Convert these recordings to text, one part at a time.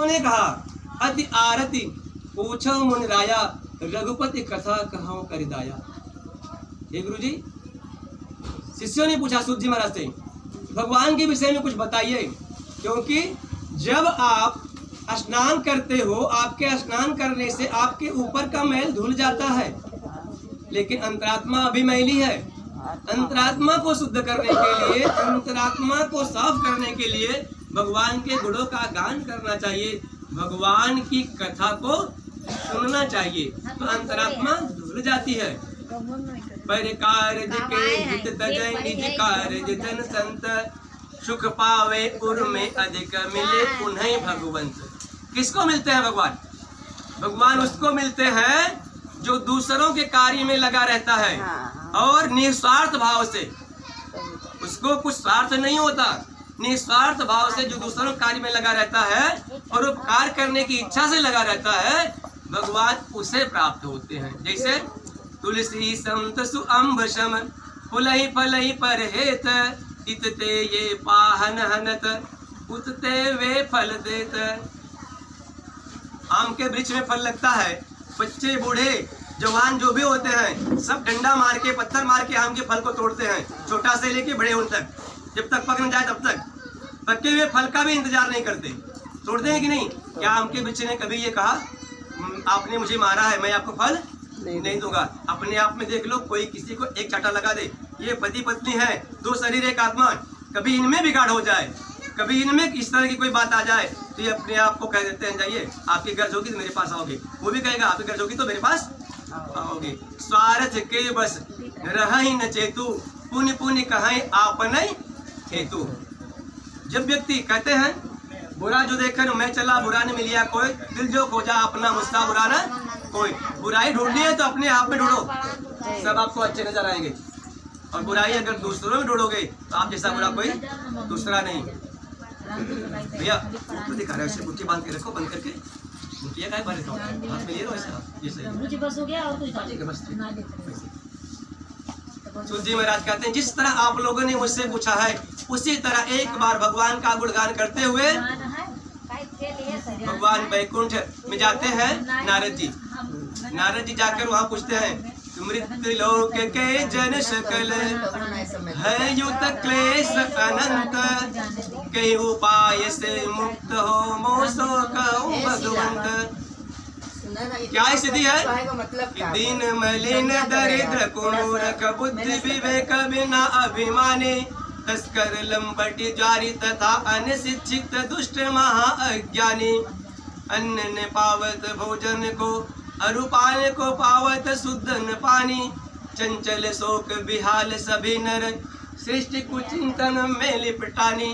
शिष्यों ने कहा, अति आरती पूछो मुन राया, रघुपति कथा कहूँ कर दाया। हे गुरु जी, शिष्यों ने पूछा सूत जी महाराज से, भगवान के विषय में कुछ बताइए, क्योंकि जब आप स्नान करते हो, आपके स्नान करने से आपके ऊपर का मैल धुल जाता है, लेकिन अंतरात्मा अभी मैली है। अंतरात्मा को शुद्ध करने के लिए, अंतरात्मा को साफ करने के लिए भगवान के गुणों का गान करना चाहिए, भगवान की कथा को सुनना चाहिए, तो अंतरात्मा धुल जाती है। पर कार्य के हित तजय निज कार्य जन संत, सुख पावे उर में अधिक मिले उन्हें भगवंत। किसको मिलते हैं भगवान? भगवान उसको मिलते हैं जो दूसरों के कार्य में लगा रहता है और निस्वार्थ भाव से, उसको कुछ स्वार्थ नहीं होता, निस्वार्थ भाव से जो दूसरों के कार्य में लगा रहता है और उपकार करने की इच्छा से लगा रहता है, भगवान उसे प्राप्त होते हैं। जैसे तुलसी संत सुअंब शम फुलहि फलहि परहेत, इतते ये पाहन हनत उतते वे फल देत। आम के वृक्ष में फल लगता है, बच्चे बूढ़े जवान जो भी होते हैं सब डंडा मार के पत्थर मार के आम के फल को तोड़ते हैं, छोटा से लेके बड़े उन तक, जब तक पक न जाए तब तक। पके हुए फल का भी इंतजार नहीं करते, तोड़ते हैं कि नहीं? क्या आम के वृक्ष ने कभी ये कहा आपने मुझे मारा है, मैं आपको फल नहीं दूंगा? अपने आप में देख लो, कोई किसी को एक चाटा लगा दे, ये पति पत्नी है, दो शरीर एक आत्मा, कभी इनमें बिगाड़ हो जाए, कभी इनमें इस तरह की कोई बात आ जाए, तो ये अपने आप को कह देते हैं जाइए आपकी गर्ज होगी तो मेरे पास आओगे, वो भी कहेगा आपकी गर्ज होगी तो मेरे पास आओगे। स्वार्थ के बस रहि न चेतु, पुण्य पुण्य कहें आपने हेतु। जब व्यक्ति कहते हैं बुरा जो देखे मैं चला बुरा न मिलिया कोई, दिल जो खोजा अपना मुझसा बुरा न कोई। बुराई ढूंढनी है तो अपने आप में ढूंढो, सब आपको अच्छे नजर आएंगे, और बुराई अगर दूसरों में ढूंढोगे तो आप जैसा बुरा कोई दूसरा नहीं। भैया तो दिखा रहा है, मुट्ठी बांध के रखो, बंद करके मुट्ठिया का बांध रखो, हाथ में ले लो ऐसा, ये सही बस हो गया। और कुछ सूत जी महाराज कहते हैं, जिस तरह आप लोगों ने मुझसे पूछा है उसी तरह एक बार भगवान का गुणगान करते हुए भगवान वैकुंठ में जाते हैं। नारद जी जाकर वहाँ पूछते हैं, मृत्यु लोक के जन सकल है युत क्लेश अनंत, कई उपाय से मुक्त हो मोसो कहूँ भगवंत। क्या स्थिति है? दीन मलिन दरिद्र कुमूर्ख बुद्धि विवेक बिना अभिमानी, तस्कर लंबटी जारी तथा अनशिक्षित दुष्ट महा अज्ञानी, अन्न न पावत भोजन को अरुपान को पावत शुद्ध न पानी, चंचल शोक बिहाल सभी नर सृष्टि कुचिंतन में लिपटानी।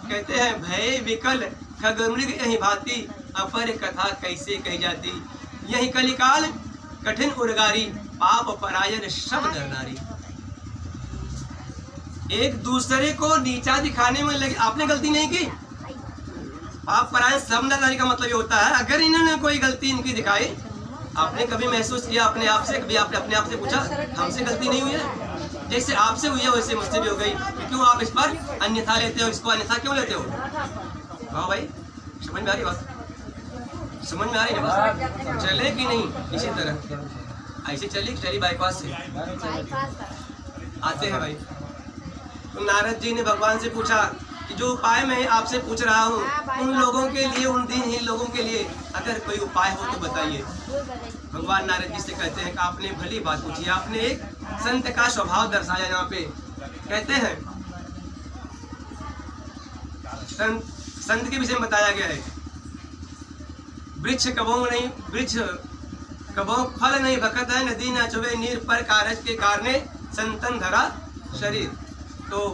कहते हैं भय विकल खग मृग यही भांति, अपर कथा कैसे कही जाती, यही कलिकाल कठिन उर्गारी, पाप परायण सब नर नारी। एक दूसरे को नीचा दिखाने में लगे, आपने गलती नहीं की, पाप परायण सब नर नारी का मतलब ये होता है, अगर इन्होंने कोई गलती इनकी दिखाई, आपने कभी महसूस किया अपने आप से, कभी आपने अपने आप से पूछा हमसे गलती नहीं हुई है? जैसे आपसे हुई है वैसे मुझसे भी हो गई, क्यों आप इस पर अन्यथा लेते हो, इसको अन्यथा क्यों लेते हो? हाँ भाई, समझ में आ रही बात? समझ में आ रही है बात? चले कि नहीं? इसी तरह ऐसे चली बाईपास से आते हैं भाई। तो नारद जी ने भगवान से पूछा कि जो उपाय मैं आपसे पूछ रहा हूँ, उन लोगों के लिए, उन दिनहीन लोगों के लिए अगर कोई उपाय हो तो बताइए। भगवान नारद जी से कहते हैं कि आपने भली बात पूछी, आपने एक संत का स्वभाव दर्शाया। यहाँ पे कहते हैं संत के विषय में बताया गया है, वृक्ष कबो फल नहीं भकत है, नदी न चुबे नीर पर कारज के कारणे संतन धरा शरीर। तो